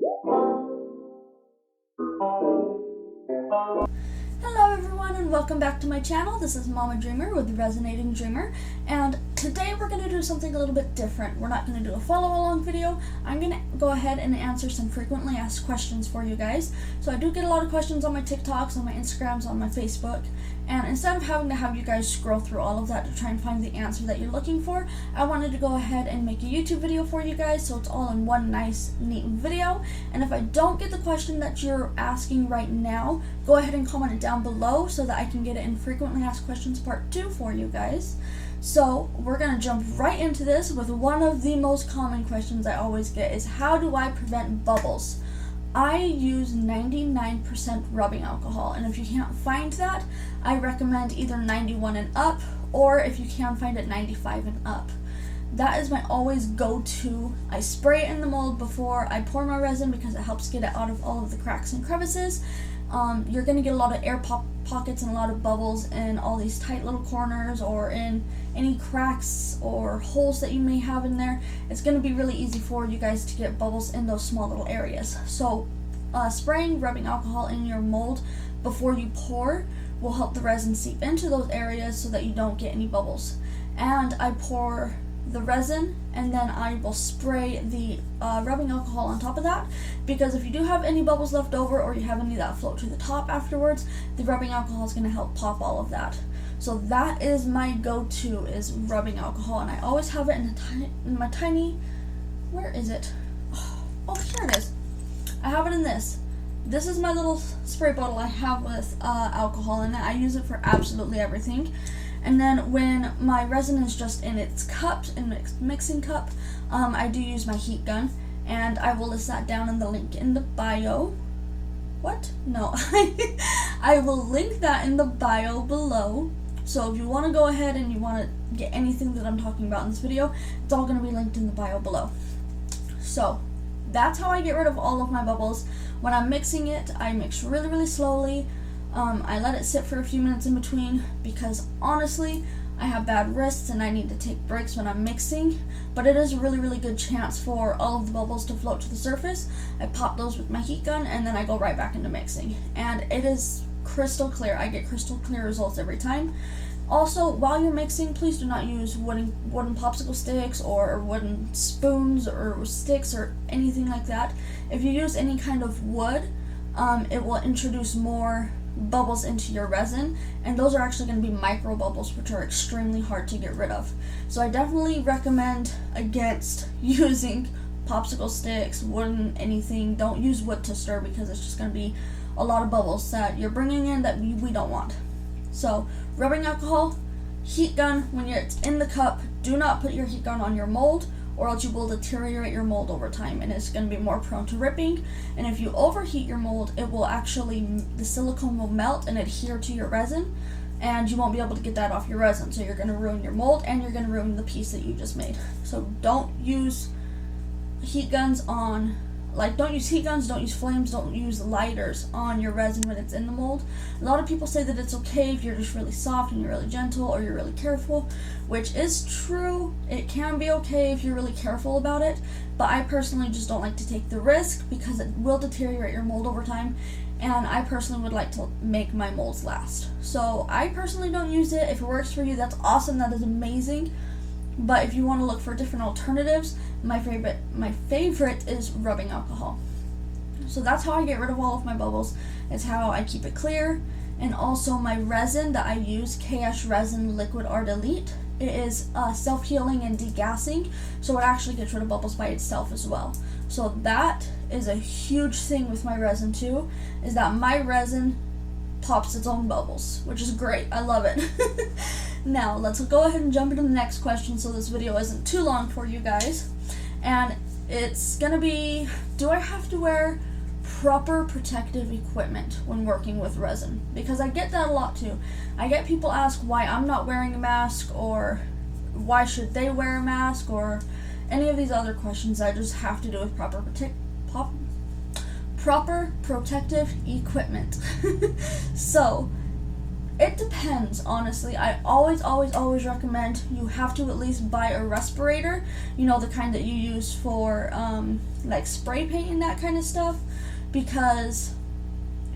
Hello everyone and welcome back to my channel. This is Mama Dreamer with Resonating Dreamer, and today we're going to do something a little bit different. We're not going to do a follow along video. I'm going to go ahead and answer some frequently asked questions for you guys. So I do get a lot of questions on my TikToks, on my Instagrams, on my Facebook, and instead of having to have you guys scroll through all of that to try and find the answer that you're looking for, I wanted to go ahead and make a YouTube video for you guys so it's all in one nice, neat video. And if I don't get the question that you're asking right now, go ahead and comment it down below so that I can get it in frequently asked questions part 2 for you guys. So we're going to jump right into this with one of the most common questions I always get is, how do I prevent bubbles? I use 99% rubbing alcohol, and if you can't find that, I recommend either 91 and up, or if you can find it, 95 and up. That is my always go-to. I spray it in the mold before I pour my resin because it helps get it out of all of the cracks and crevices. You're going to get a lot of air pockets and a lot of bubbles in all these tight little corners or in any cracks or holes that you may have in there. It's going to be really easy for you guys to get bubbles in those small little areas. So spraying rubbing alcohol in your mold before you pour will help the resin seep into those areas so that you don't get any bubbles. And I pour the resin and then I will spray the rubbing alcohol on top of that, because if you do have any bubbles left over or you have any that float to the top afterwards, the rubbing alcohol is going to help pop all of that. So that is my go-to, is rubbing alcohol, and I always have it in my tiny, where is it? Oh, here it is. I have it in this. This is my little spray bottle I have with alcohol in it. I use it for absolutely everything. And then when my resin is just in its cup, in its mixing cup, I do use my heat gun, and I will list that down in the link in the bio. What? No. I will link that in the bio below. So if you want to go ahead and you want to get anything that I'm talking about in this video, it's all going to be linked in the bio below. So that's how I get rid of all of my bubbles. When I'm mixing it, I mix really, really slowly. I let it sit for a few minutes in between because honestly, I have bad wrists and I need to take breaks when I'm mixing, but it is a really, really good chance for all of the bubbles to float to the surface. I pop those with my heat gun and then I go right back into mixing, and it is crystal clear. I get crystal clear results every time. Also, while you're mixing, please do not use wooden popsicle sticks or wooden spoons or sticks or anything like that. If you use any kind of wood, it will introduce more bubbles into your resin, and those are actually going to be micro bubbles, which are extremely hard to get rid of. So I definitely recommend against using popsicle sticks, wooden, anything. Don't use wood to stir because it's just going to be a lot of bubbles that you're bringing in that we don't want. So rubbing alcohol, heat gun when it's in the cup. Do not put your heat gun on your mold, or else you will deteriorate your mold over time and it's going to be more prone to ripping. And if you overheat your mold, it will actually, the silicone will melt and adhere to your resin, and you won't be able to get that off your resin. So you're going to ruin your mold and you're going to ruin the piece that you just made. So don't use heat guns on, don't use heat guns, don't use flames, don't use lighters on your resin when it's in the mold. A lot of people say that it's okay if you're just really soft and you're really gentle or you're really careful, which is true. It can be okay if you're really careful about it, but I personally just don't like to take the risk because it will deteriorate your mold over time, and I personally would like to make my molds last. So I personally don't use it. If it works for you, that's awesome, that is amazing. But if you want to look for different alternatives, my favorite is rubbing alcohol. So that's how I get rid of all of my bubbles. It's how I keep it clear. And also my resin that I use, KS Resin Liquid Art Elite, it is self-healing and degassing, so it actually gets rid of bubbles by itself as well. So that is a huge thing with my resin too, is that my resin pops its own bubbles, which is great. I love it. Now, let's go ahead and jump into the next question so this video isn't too long for you guys. And it's gonna be, do I have to wear proper protective equipment when working with resin? Because I get that a lot too. I get people ask why I'm not wearing a mask, or why should they wear a mask, or any of these other questions I just have to do with proper protective equipment. So It depends, honestly. I always recommend you have to at least buy a respirator, you know, the kind that you use for like spray paint and that kind of stuff, because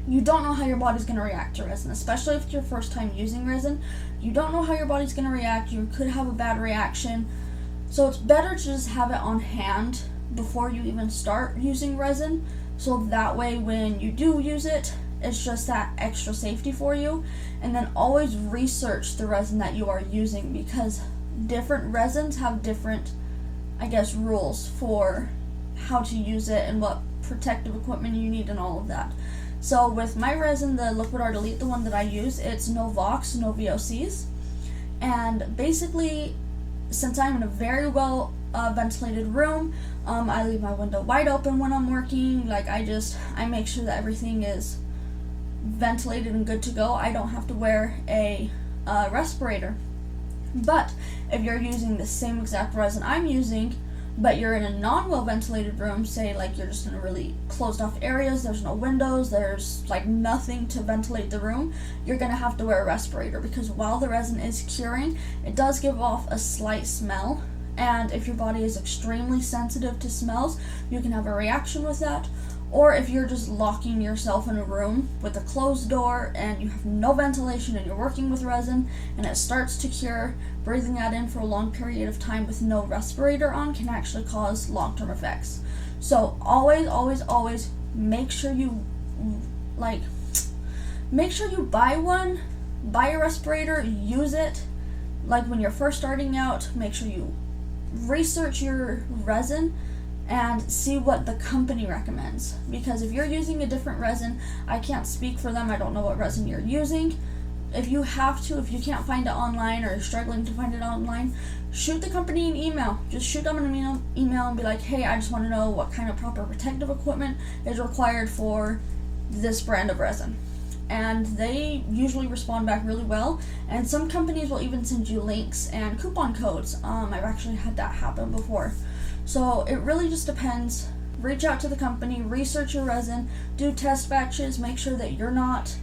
you don't know how your body's going to react to resin, especially if it's your first time using resin. You don't know how your body's going to react. You could have a bad reaction. So it's better to just have it on hand before you even start using resin, so that way when you do use it, it's just that extra safety for you. And then always research the resin that you are using, because different resins have different, I guess, rules for how to use it and what protective equipment you need and all of that. So with my resin, the Liquid Art Elite, the one that I use, it's no VOCs, no VOCs. And basically, since I'm in a very well ventilated room, I leave my window wide open when I'm working. Like I make sure that everything is ventilated and good to go. I don't have to wear a respirator. But if you're using the same exact resin I'm using, but you're in a non-well ventilated room, say like you're just in a really closed off areas, there's no windows, there's like nothing to ventilate the room, you're gonna have to wear a respirator, because while the resin is curing, it does give off a slight smell, and if your body is extremely sensitive to smells, you can have a reaction with that. Or if you're just locking yourself in a room with a closed door and you have no ventilation and you're working with resin and it starts to cure, breathing that in for a long period of time with no respirator on can actually cause long-term effects. So always make sure you buy a respirator, use it. Like when you're first starting out, make sure you research your resin and see what the company recommends, because if you're using a different resin, I can't speak for them, I don't know what resin you're using. If you can't find it online or you're struggling to find it online, shoot the company an email. Just shoot them an email and be like, hey, I just want to know what kind of proper protective equipment is required for this brand of resin. And they usually respond back really well, and some companies will even send you links and coupon codes. I've actually had that happen before. So it really just depends. Reach out to the company, research your resin, do test batches, make sure that you're not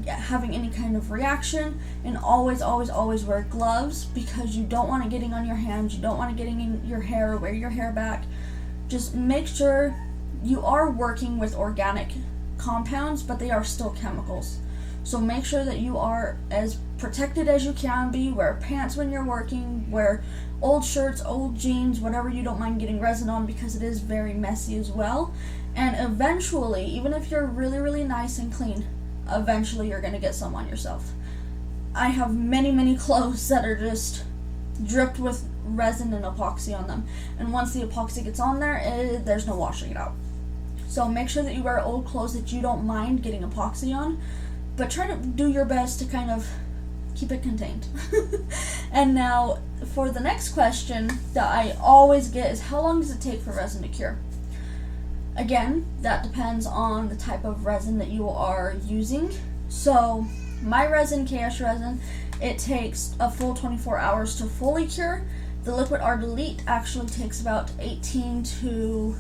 having any kind of reaction, and always wear gloves, because you don't want it getting on your hands, you don't want it getting in your hair, wear your hair back. Just make sure you are working with organic compounds, but they are still chemicals. So make sure that you are as protected as you can be. Wear pants when you're working, wear old shirts, old jeans, whatever you don't mind getting resin on, because it is very messy as well. And eventually, even if you're really nice and clean, eventually you're going to get some on yourself. I have many clothes that are just dripped with resin and epoxy on them, and once the epoxy gets on there, there's no washing it out. So make sure that you wear old clothes that you don't mind getting epoxy on, but try to do your best to kind of keep it contained. And now, for the next question that I always get is, how long does it take for resin to cure? Again, that depends on the type of resin that you are using. So my resin, KS resin, it takes a full 24 hours to fully cure. The Liquid Art Elite actually takes about 18 to,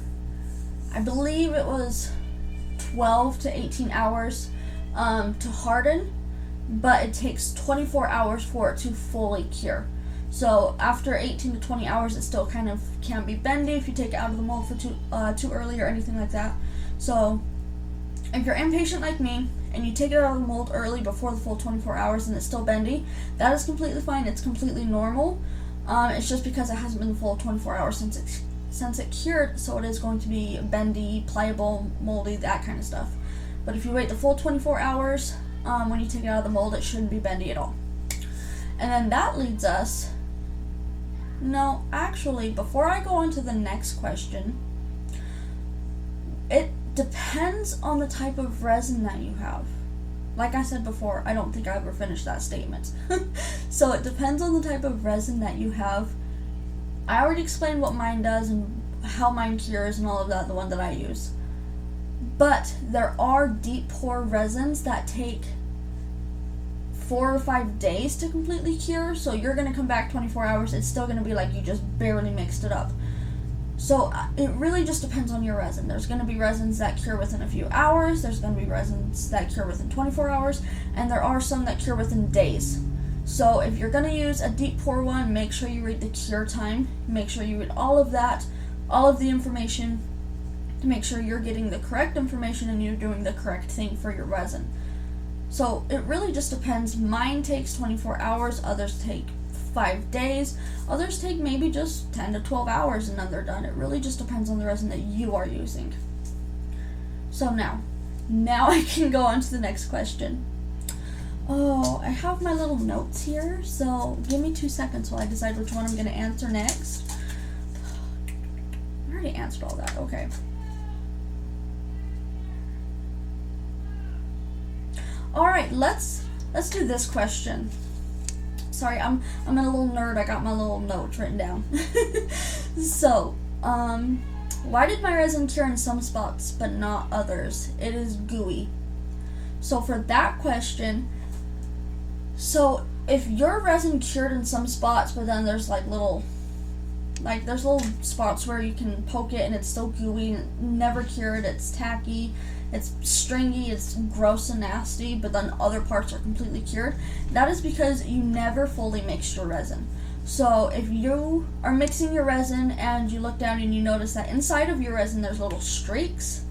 I believe it was 12 to 18 hours to harden, but it takes 24 hours for it to fully cure. So after 18 to 20 hours, it still kind of can be bendy if you take it out of the mold for too early or anything like that. So if you're impatient like me and you take it out of the mold early before the full 24 hours and it's still bendy, that is completely fine. It's completely normal. It's just because it hasn't been the full 24 hours since it cured, so it is going to be bendy, pliable, moldy, that kind of stuff. But if you wait the full 24 hours, when you take it out of the mold, it shouldn't be bendy at all. And then that leads us... No, actually, before I go on to the next question, it depends on the type of resin that you have. Like I said before, I don't think I ever finished that statement. So it depends on the type of resin that you have. I already explained what mine does and how mine cures and all of that, the one that I use. But there are deep pore resins that take 4 or 5 days to completely cure, so you're going to come back 24 hours, it's still going to be like you just barely mixed it up. So it really just depends on your resin. There's going to be resins that cure within a few hours, there's going to be resins that cure within 24 hours, and there are some that cure within days. So if you're going to use a deep pour one, make sure you read the cure time, make sure you read all of that, all of the information, to make sure you're getting the correct information and you're doing the correct thing for your resin. So it really just depends. Mine takes 24 hours, others take 5 days, others take maybe just 10 to 12 hours and then they're done. It really just depends on the resin that you are using. So now I can go on to the next question. Oh, I have my little notes here, so give me 2 seconds while I decide which one I'm going to answer next. I already answered all that. Okay. All right, let's do this question. Sorry, I'm a little nerd. I got my little notes written down. So, why did my resin cure in some spots but not others? It is gooey. So for that question, so if your resin cured in some spots, but then there's little spots where you can poke it and it's still gooey, never cured, it's tacky, it's stringy, it's gross and nasty, but then other parts are completely cured, that is because you never fully mixed your resin. So if you are mixing your resin and you look down and you notice that inside of your resin there's little streaks,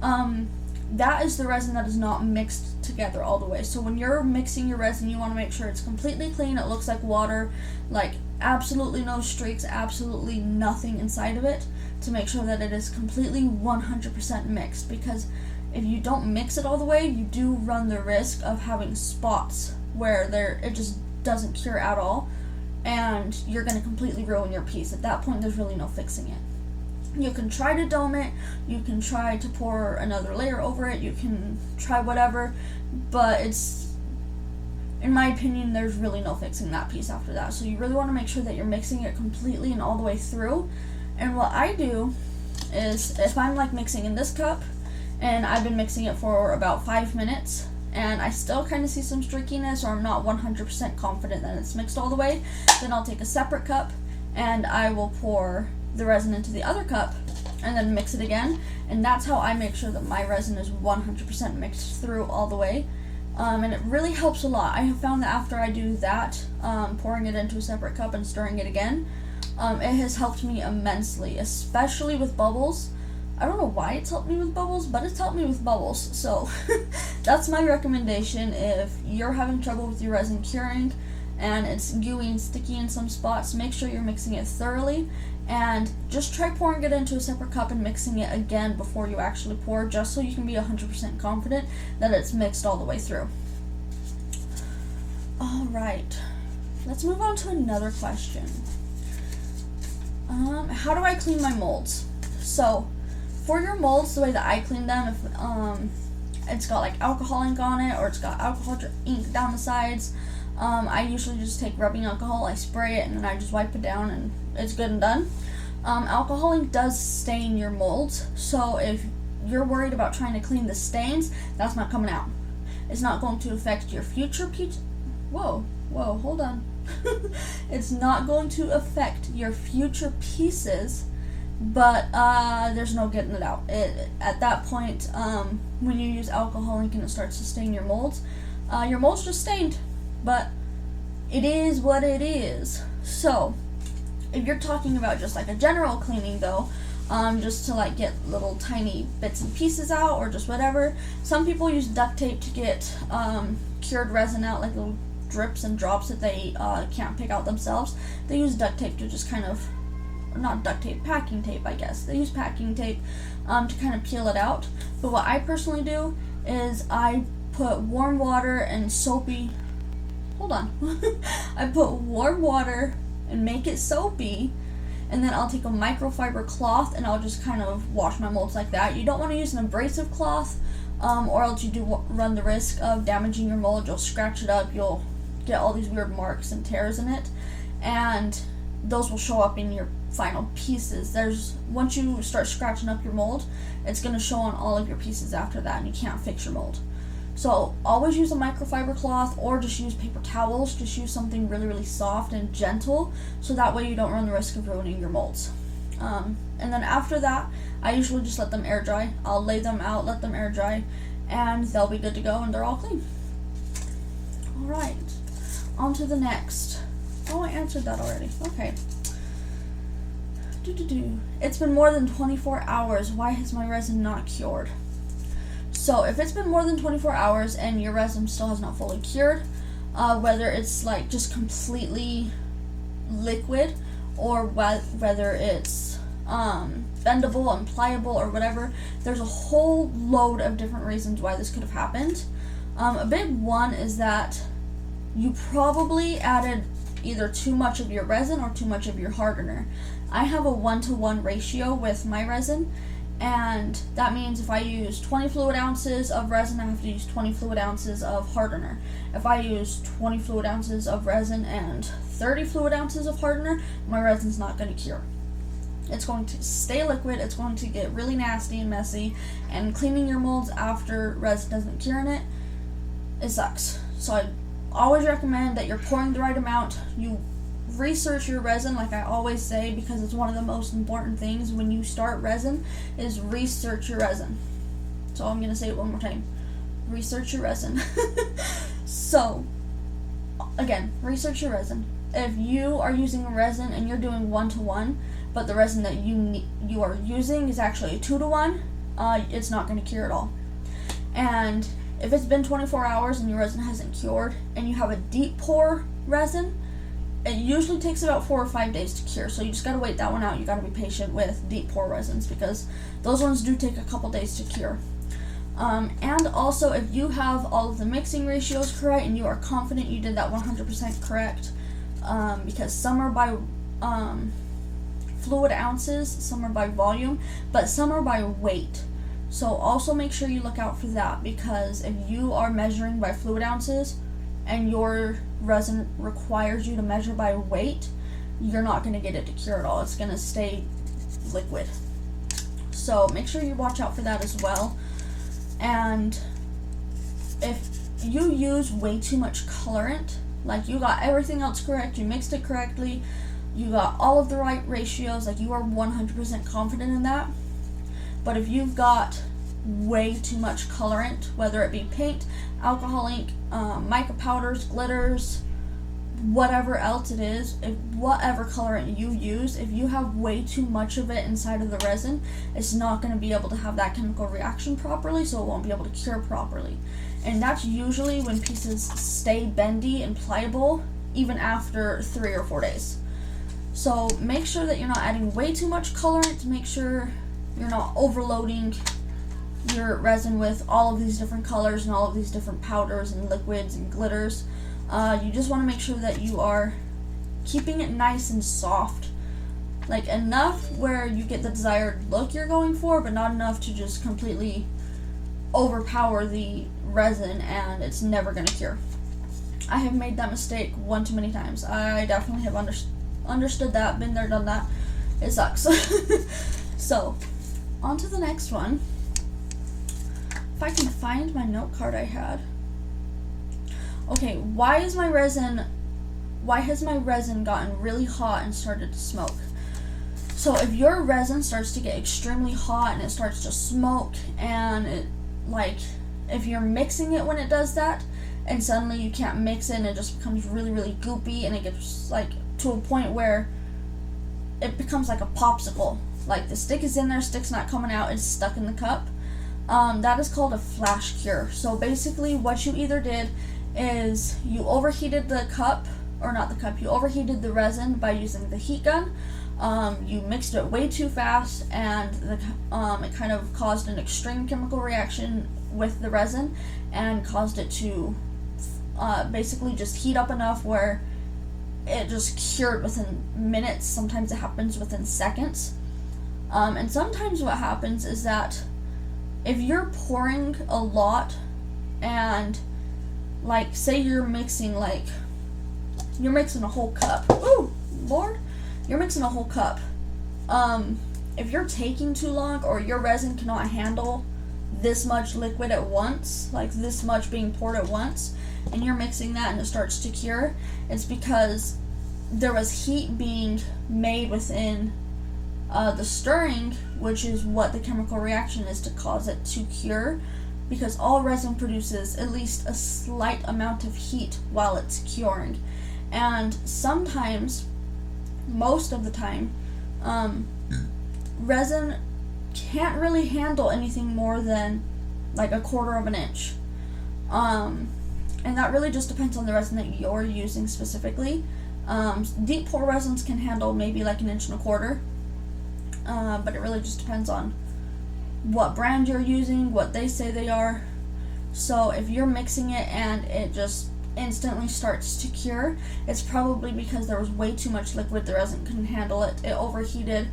that is the resin that is not mixed together all the way. So when you're mixing your resin, you want to make sure it's completely clean, it looks like water, absolutely no streaks, absolutely nothing inside of it, to make sure that it is completely 100% mixed, because if you don't mix it all the way, you do run the risk of having spots where it just doesn't cure at all, and you're going to completely ruin your piece. At that point, there's really no fixing it. You can try to dome it, you can try to pour another layer over it, you can try whatever, but in my opinion, there's really no fixing that piece after that. So you really want to make sure that you're mixing it completely and all the way through. And what I do is, if I'm mixing in this cup, and I've been mixing it for about 5 minutes, and I still kind of see some streakiness, or I'm not 100% confident that it's mixed all the way, then I'll take a separate cup, and I will pour the resin into the other cup, and then mix it again. And that's how I make sure that my resin is 100% mixed through all the way. And it really helps a lot. I have found that after I do that, pouring it into a separate cup and stirring it again, it has helped me immensely, especially with bubbles. I don't know why it's helped me with bubbles, but it's helped me with bubbles. So that's my recommendation. If you're having trouble with your resin curing and it's gooey and sticky in some spots, make sure you're mixing it thoroughly, and just try pouring it into a separate cup and mixing it again before you actually pour, just so you can be 100% confident that it's mixed all the way through. Alright, let's move on to another question. How do I clean my molds? So for your molds, the way that I clean them, if it's got alcohol ink on it, or it's got alcohol ink down the sides, I usually just take rubbing alcohol, I spray it, and then I just wipe it down, and it's good and done. Alcohol ink does stain your molds, so if you're worried about trying to clean the stains, that's not coming out. It's not going to affect your future Whoa, hold on. It's not going to affect your future pieces, but there's no getting it out. At that point, when you use alcohol ink and it starts to stain your molds just stained. But it is what it is. So if you're talking about just a general cleaning though, just to get little tiny bits and pieces out, or just whatever, some people use duct tape to get cured resin out, little drips and drops that they can't pick out themselves. They use duct tape to just not duct tape, packing tape, I guess. They use packing tape to kind of peel it out. But what I personally do is I put warm water and soapy, I put warm water and make it soapy, and then I'll take a microfiber cloth and I'll just kind of wash my molds like that. You don't want to use an abrasive cloth, or else you do run the risk of damaging your mold. You'll scratch it up, you'll get all these weird marks and tears in it, and those will show up in your final pieces. Once you start scratching up your mold, it's going to show on all of your pieces after that, and you can't fix your mold. So always use a microfiber cloth, or just use paper towels. Just use something really, really soft and gentle, so that way you don't run the risk of ruining your molds. And then after that, I usually just let them air dry. I'll lay them out, let them air dry, and they'll be good to go and they're all clean. Alright, on to the next. Oh, I answered that already. Okay. It's been more than 24 hours. Why has my resin not cured? So if it's been more than 24 hours and your resin still has not fully cured, whether it's like just completely liquid or whether it's bendable and pliable or whatever, there's a whole load of different reasons why this could have happened. A big one is that you probably added either too much of your resin or too much of your hardener. I have a 1-to-1 ratio with my resin, and that means if I use 20 fluid ounces of resin, I have to use 20 fluid ounces of hardener. If I use 20 fluid ounces of resin and 30 fluid ounces of hardener, my resin's not going to cure. It's going to stay liquid, it's going to get really nasty and messy, and cleaning your molds after resin doesn't cure in it, it sucks. So I always recommend that you're pouring the right amount. You research your resin, like I always say, because it's one of the most important things when you start resin, is research your resin. So I'm going to say it one more time. Research your resin. So, again, research your resin. If you are using a resin and you're doing 1-to-1, but the resin that you are using is actually a 2-to-1, it's not going to cure at all. And if it's been 24 hours and your resin hasn't cured, and you have a deep pour resin, it usually takes about 4 or 5 days to cure, so you just gotta wait that one out. You gotta be patient with deep pour resins because those ones do take a couple days to cure. And also, if you have all of the mixing ratios correct and you are confident you did that 100% correct, because some are by fluid ounces, some are by volume, but some are by weight. So also make sure you look out for that, because if you are measuring by fluid ounces and your resin requires you to measure by weight, you're not going to get it to cure at all. It's going to stay liquid. So make sure you watch out for that as well. And if you use way too much colorant, like you got everything else correct, you mixed it correctly, you got all of the right ratios, like you are 100% confident in that, but if you've got way too much colorant, whether it be paint, alcohol ink, mica powders, glitters, whatever else it is, whatever colorant you use, if you have way too much of it inside of the resin, it's not going to be able to have that chemical reaction properly, so it won't be able to cure properly. And that's usually when pieces stay bendy and pliable even after 3 or 4 days. So make sure that you're not adding way too much colorant. Make sure you're not overloading your resin with all of these different colors and all of these different powders and liquids and glitters. You just want to make sure that you are keeping it nice and soft, like enough where you get the desired look you're going for, but not enough to just completely overpower the resin and it's never going to cure. I have made that mistake one too many times. I definitely have understood that, been there, done that. It sucks. So, on to the next one. If I can find my note card I had. Okay, why has my resin gotten really hot and started to smoke? So if your resin starts to get extremely hot and it starts to smoke, and it, like, if you're mixing it when it does that, and suddenly you can't mix it and it just becomes really, really goopy, and it gets like to a point where it becomes like a popsicle. Like the stick is in there, stick's not coming out, it's stuck in the cup. That is called a flash cure. So basically what you either did is you overheated the cup, or not the cup, you overheated the resin by using the heat gun. You mixed it way too fast, and it kind of caused an extreme chemical reaction with the resin and caused it to basically just heat up enough where it just cured within minutes. Sometimes it happens within seconds. And sometimes what happens is that if you're pouring a lot, and like say you're mixing a whole cup. Ooh, Lord. You're mixing a whole cup. If you're taking too long, or your resin cannot handle this much liquid at once, like this much being poured at once, and you're mixing that and it starts to cure, it's because there was heat being made within The stirring, which is what the chemical reaction is to cause it to cure, because all resin produces at least a slight amount of heat while it's curing. And sometimes, most of the time, resin can't really handle anything more than like a quarter of an inch. And that really just depends on the resin that you're using specifically. Deep pour resins can handle maybe like 1.25 inches, but it really just depends on what brand you're using, what they say they are. So if you're mixing it and it just instantly starts to cure, it's probably because there was way too much liquid, the resin couldn't handle it, it overheated,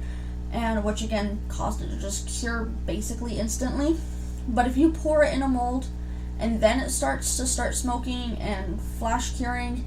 and which again caused it to just cure basically instantly. But if you pour it in a mold and then it starts to smoking and flash curing,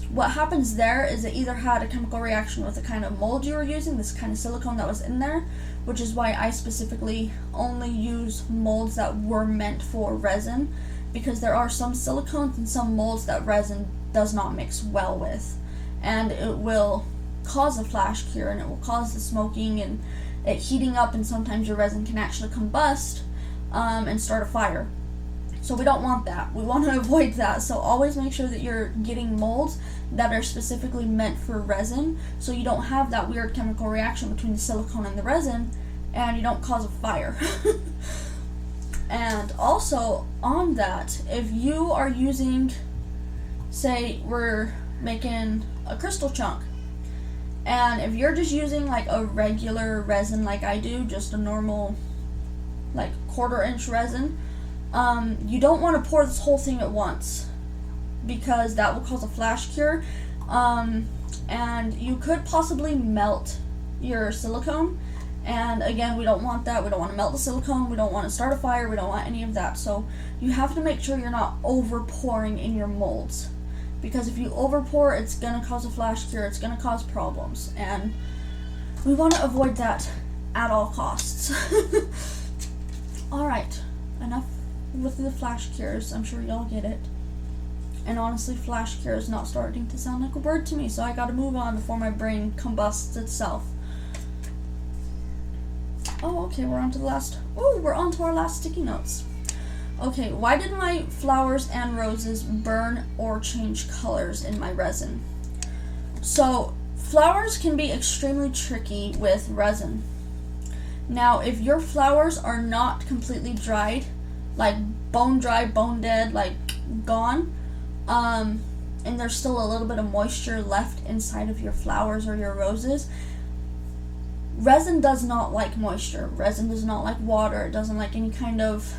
what happens there is it either had a chemical reaction with the kind of mold you were using, this kind of silicone that was in there, which is why I specifically only use molds that were meant for resin, because there are some silicones and some molds that resin does not mix well with, and it will cause a flash cure and it will cause the smoking and it heating up, and sometimes your resin can actually combust and start a fire. So we don't want that. We want to avoid that. So always make sure that you're getting molds that are specifically meant for resin, so you don't have that weird chemical reaction between the silicone and the resin and you don't cause a fire. And also on that, if you are using, say we're making a crystal chunk, and if you're just using like a regular resin like I do, just a normal like 1/4 inch resin, you don't want to pour this whole thing at once, because that will cause a flash cure, and you could possibly melt your silicone, and again, we don't want that. We don't want to melt the silicone, we don't want to start a fire, we don't want any of that. So you have to make sure you're not over pouring in your molds, because if you over pour, it's going to cause a flash cure, it's going to cause problems, and we want to avoid that at all costs. Alright, enough with the flash cures. I'm sure y'all get it. And honestly, flash cure is not starting to sound like a word to me, so I gotta move on before my brain combusts itself. Oh, okay, we're on to our last sticky notes. Okay, why did my flowers and roses burn or change colors in my resin? So, flowers can be extremely tricky with resin. Now, if your flowers are not completely dried, like bone dry, bone dead, like gone, and there's still a little bit of moisture left inside of your flowers or your roses, resin does not like moisture. Resin does not like water. It doesn't like any kind of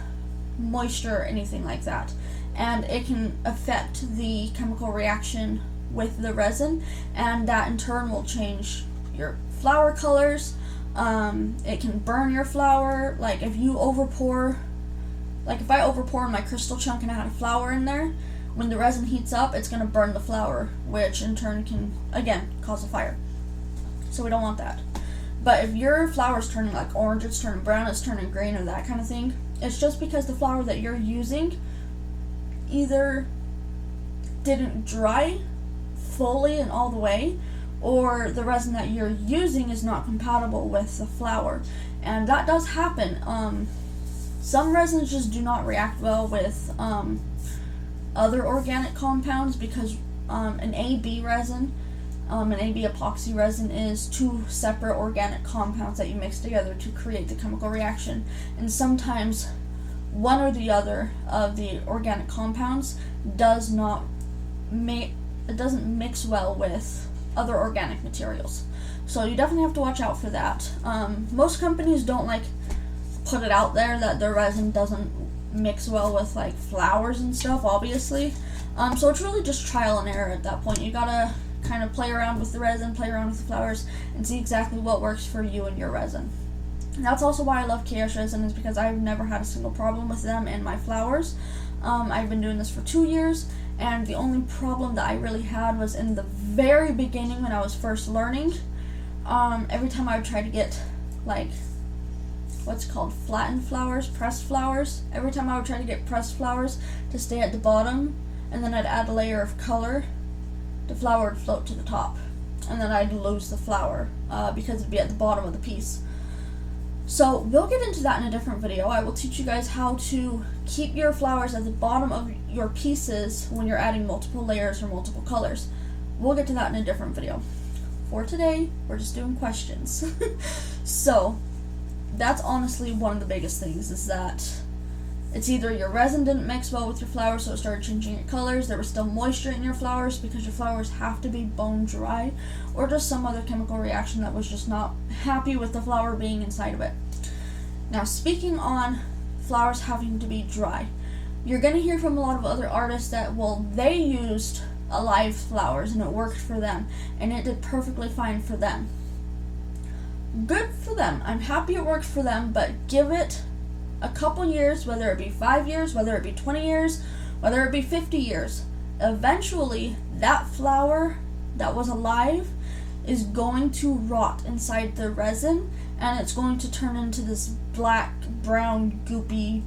moisture or anything like that. And it can affect the chemical reaction with the resin, and that in turn will change your flower colors. It can burn your flower. Like if you overpour, like if I overpour in my crystal chunk and I had a flower in there, when the resin heats up, it's going to burn the flower, which in turn can, again, cause a fire. So we don't want that. But if your flower's turning like orange, it's turning brown, it's turning green, or that kind of thing, it's just because the flower that you're using either didn't dry fully and all the way, or the resin that you're using is not compatible with the flower. And that does happen. Some resins just do not react well with other organic compounds, because an AB resin, an AB epoxy resin is 2 separate organic compounds that you mix together to create the chemical reaction. And sometimes one or the other of the organic compounds doesn't mix well with other organic materials. So you definitely have to watch out for that. Most companies don't like put it out there that their resin doesn't mix well with like flowers and stuff, obviously. So it's really just trial and error at that point. You gotta kind of play around with the resin, play around with the flowers, and see exactly what works for you and your resin. And that's also why I love Chaos Resin, is because I've never had a single problem with them and my flowers. I've been doing this for 2 years, and the only problem that I really had was in the very beginning when I was first learning. Every time I would try to get like what's called flattened flowers, pressed flowers, every time I would try to get pressed flowers to stay at the bottom, and then I'd add a layer of color, the flower would float to the top. and then I'd lose the flower because it'd be at the bottom of the piece. So we'll get into that in a different video. I will teach you guys how to keep your flowers at the bottom of your pieces when you're adding multiple layers or multiple colors. We'll get to that in a different video. For today, we're just doing questions. So that's honestly one of the biggest things, is that it's either your resin didn't mix well with your flowers, so it started changing your colors, there was still moisture in your flowers because your flowers have to be bone dry, or just some other chemical reaction that was just not happy with the flower being inside of it. Now, speaking on flowers having to be dry, you're going to hear from a lot of other artists that, well, they used alive flowers and it worked for them, and it did perfectly fine for them. Good for them. I'm happy it worked for them, but give it a couple years, whether it be 5 years, whether it be 20 years, whether it be 50 years. Eventually, that flower that was alive is going to rot inside the resin, and it's going to turn into this black, brown, goopy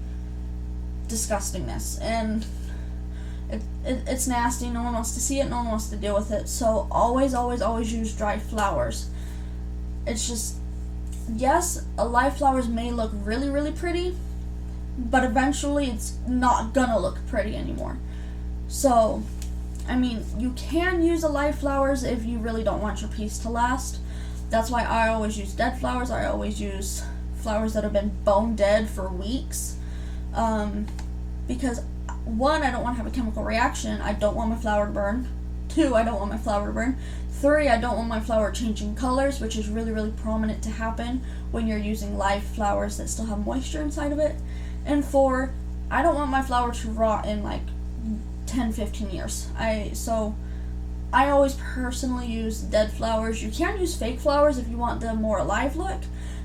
disgustingness. And it's nasty. No one wants to see it. No one wants to deal with it. So always, always, always use dry flowers. It's just, yes, alive flowers may look really, really pretty, but eventually it's not gonna look pretty anymore. So, I mean, you can use alive flowers if you really don't want your piece to last. That's why I always use dead flowers. I always use flowers that have been bone dead for weeks. Because, one, I don't want to have a chemical reaction. I don't want my flower to burn. 2, I don't want my flower to burn. 3, I don't want my flower changing colors, which is really, really prominent to happen when you're using live flowers that still have moisture inside of it. And 4, I don't want my flower to rot in like 10-15 years. So I always personally use dead flowers. You can use fake flowers if you want the more alive look,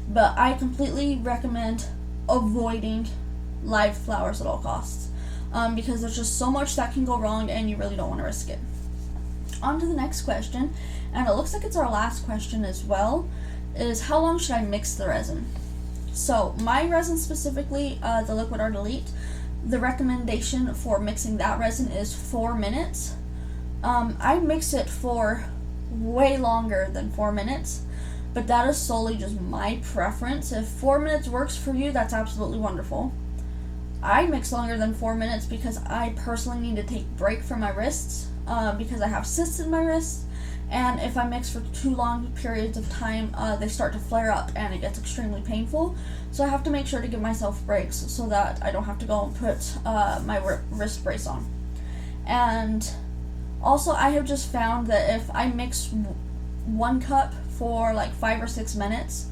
but I completely recommend avoiding live flowers at all costs, because there's just so much that can go wrong and you really don't want to risk it. On to the next question, and it looks like it's our last question as well, is how long should I mix the resin? So my resin specifically, the Liquid Art Elite, the recommendation for mixing that resin is 4 minutes. I mix it for way longer than 4 minutes, but that is solely just my preference. If 4 minutes works for you, that's absolutely wonderful. I mix longer than 4 minutes because I personally need to take a break from my wrists, because I have cysts in my wrists, and if I mix for too long periods of time, they start to flare up and it gets extremely painful. So I have to make sure to give myself breaks so that I don't have to go and put my wrist brace on. And also, I have just found that if I mix 1 cup for like 5 or 6 minutes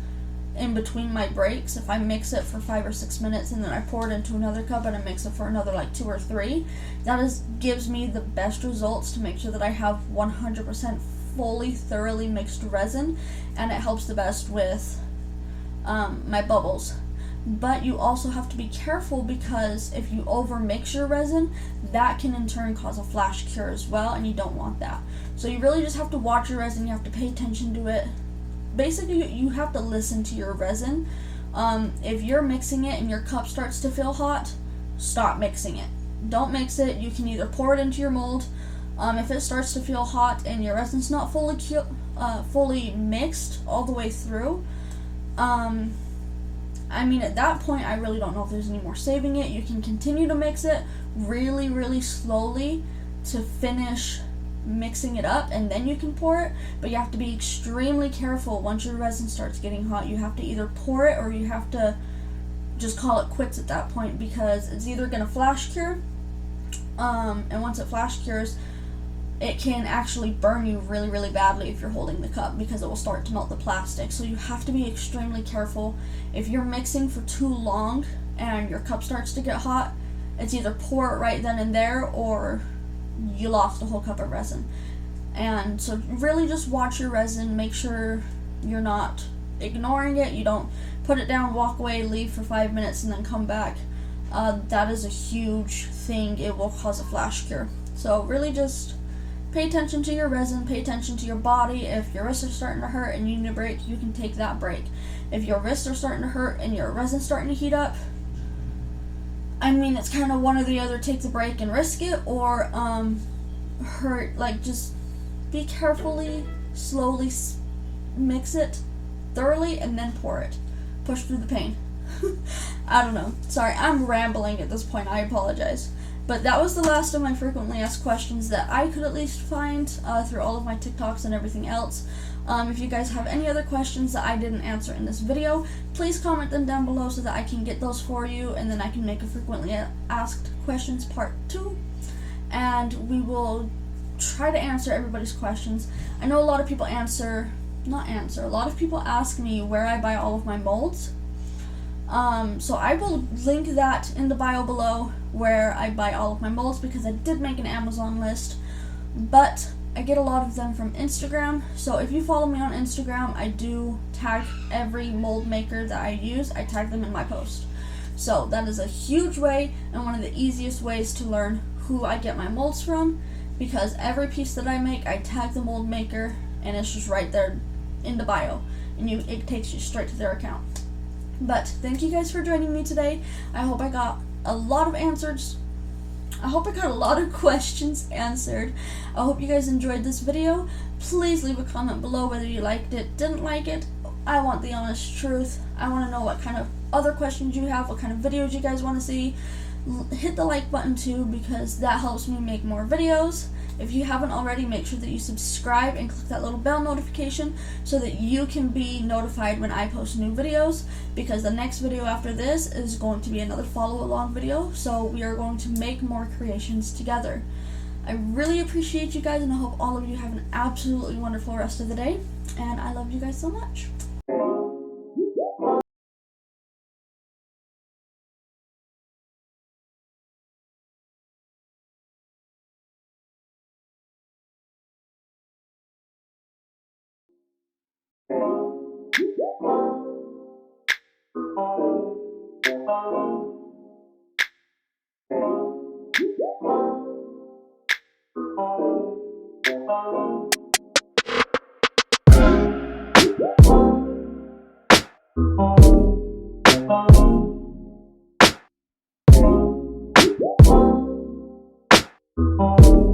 in between my breaks, if I mix it for 5 or 6 minutes and then I pour it into another cup and I mix it for another like 2 or 3, that gives me the best results to make sure that I have 100% fully, thoroughly mixed resin, and it helps the best with my bubbles. But you also have to be careful, because if you over mix your resin, that can in turn cause a flash cure as well, and you don't want that. So you really just have to watch your resin, you have to pay attention to it. Basically, you have to listen to your resin. If you're mixing it and your cup starts to feel hot, stop mixing it. Don't mix it. You can either pour it into your mold. If it starts to feel hot and your resin's not fully mixed all the way through, I mean, at that point, I really don't know if there's any more saving it. You can continue to mix it really, really slowly to finish mixing it up, and then you can pour it. But you have to be extremely careful once your resin starts getting hot. You have to either pour it or you have to just call it quits at that point, because it's either going to flash cure, and once it flash cures, it can actually burn you really, really badly if you're holding the cup, because it will start to melt the plastic. So you have to be extremely careful. If you're mixing for too long and your cup starts to get hot, it's either pour it right then and there or you lost a whole cup of resin. And so really just watch your resin, make sure you're not ignoring it. You don't put it down, walk away, leave for 5 minutes, and then come back. That is a huge thing. It will cause a flash cure. So really just pay attention to your resin, pay attention to your body. If your wrists are starting to hurt and you need a break, you can take that break. If your wrists are starting to hurt and your resin's starting to heat up, I mean, it's kind of one or the other. Take the break and risk it, or just be carefully slowly mix it thoroughly and then pour it. Push through the pain. I don't know. Sorry, I'm rambling at this point. I apologize. But that was the last of my frequently asked questions that I could at least find through all of my TikToks and everything else. If you guys have any other questions that I didn't answer in this video, please comment them down below so that I can get those for you, and then I can make a frequently asked questions part 2. And we will try to answer everybody's questions. I know a lot of people a lot of people ask me where I buy all of my molds. So I will link that in the bio below where I buy all of my molds, because I did make an Amazon list, but I get a lot of them from Instagram. So if you follow me on Instagram, I do tag every mold maker that I use. I tag them in my post. So that is a huge way and one of the easiest ways to learn who I get my molds from, because every piece that I make, I tag the mold maker, and it's just right there in the bio, and it takes you straight to their account. But thank you guys for joining me today. I hope I got a lot of answers. I hope I got a lot of questions answered. I hope you guys enjoyed this video. Please leave a comment below whether you liked it, didn't like it. I want the honest truth. I want to know what kind of other questions you have, what kind of videos you guys want to see. Hit the like button too, because that helps me make more videos. If you haven't already, make sure that you subscribe and click that little bell notification so that you can be notified when I post new videos, because the next video after this is going to be another follow along video, so we are going to make more creations together. I really appreciate you guys, and I hope all of you have an absolutely wonderful rest of the day, and I love you guys so much.